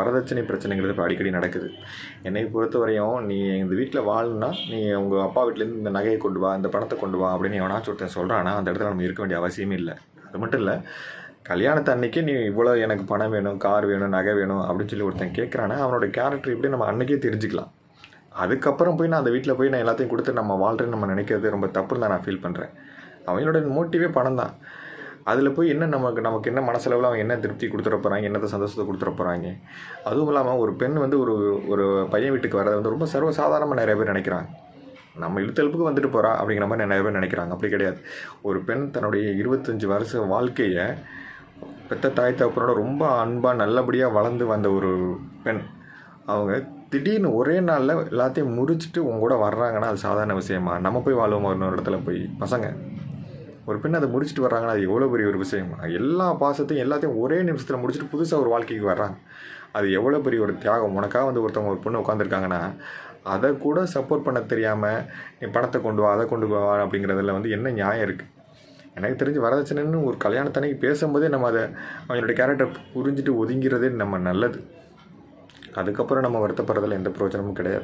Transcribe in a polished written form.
வரதட்சணை பிரச்சனைங்கிறது இப்போ அடிக்கடி நடக்குது. என்னை பொறுத்தவரையும் நீ இந்த வீட்டில் வாழணும்னா நீ உங்கள் அப்பா வீட்டிலேருந்து இந்த நகையை கொண்டு வா, இந்த பணத்தை கொண்டு வா அப்படின்னு எவனாச்சும் ஒருத்தன் சொல்கிறான்னா அந்த இடத்துல நம்ம இருக்க வேண்டிய அவசியமே இல்லை. அது மட்டும் இல்லை, கல்யாணத்து அன்றைக்கி நீ இவ்வளோ எனக்கு பணம் வேணும், கார் வேணும், நகை வேணும் அப்படின்னு சொல்லி ஒருத்தன் கேட்குறான்னா அவனோட கேரக்டர் இப்படி நம்ம அன்றைக்கே தெரிஞ்சுக்கலாம். அதுக்கப்புறம் போய் நான் அந்த வீட்டில் போய் நான் எல்லாத்தையும் கொடுத்து நம்ம வாழ்கிறேன்னு நம்ம நினைக்கிறது ரொம்ப தப்புன்னு தான் நான் ஃபீல் பண்ணுறேன். அவங்களோட மோட்டிவே பணம் தான். அதில் போய் என்ன நமக்கு என்ன மனசளவில் அவங்க என்ன திருப்தி கொடுத்துட போகிறாங்க, என்னத்தை சந்தோஷத்தை கொடுத்துட போகிறாங்க. அதுவும் இல்லாமல் ஒரு பெண் வந்து ஒரு பையன் வீட்டுக்கு வர்றது வந்து ரொம்ப சர்வசாதாரணமாக நிறைய பேர் நினைக்கிறாங்க. நம்ம இழுத்தெழுப்புக்கு வந்துட்டு போகிறா அப்படிங்கிற மாதிரி நிறைய பேர் நினைக்கிறாங்க. அப்படி கிடையாது. ஒரு பெண் தன்னுடைய 25 வருஷ வாழ்க்கையை பெத்த தாய் தகப்பனோட ரொம்ப அன்பாக நல்லபடியாக வளர்ந்து வந்த ஒரு பெண், அவங்க திடீர்னு ஒரே நாளில் எல்லாத்தையும் முறிச்சிட்டு உங்க கூட வர்றாங்கன்னா அது சாதாரண விஷயமா? நம்ம போய் வாழ்வோம் ஒரு இடத்துல போய் பசங்க. ஒரு பெண் அதை முடிச்சுட்டு வர்றாங்கன்னா அது எவ்வளோ பெரிய ஒரு விஷயமா? எல்லா பாசத்தையும் எல்லாத்தையும் ஒரே நிமிஷத்தில் முடிச்சுட்டு புதுசாக ஒரு வாழ்க்கைக்கு வர்றாங்க. அது எவ்வளோ பெரிய ஒரு தியாகம். உனக்காக வந்து ஒருத்தவங்க ஒரு பொண்ணு உட்காந்துருக்காங்கன்னா அதை கூட சப்போர்ட் பண்ண தெரியாமல் நீ பணத்தை கொண்டு வா, அதை கொண்டு வா அப்படிங்கிறதுல வந்து என்ன நியாயம் இருக்குது? எனக்கு தெரிஞ்சு வரதட்சணைன்னு ஒரு கல்யாணத்தன்னைக்கு பேசும்போதே நம்ம அதை அவங்களோட கேரக்டர் புரிஞ்சுட்டு ஒதுங்கிறதே நம்ம நல்லது. அதுக்கப்புறம் நம்ம வருத்தப்படுறதுல எந்த பிரயோஜனமும் கிடையாது.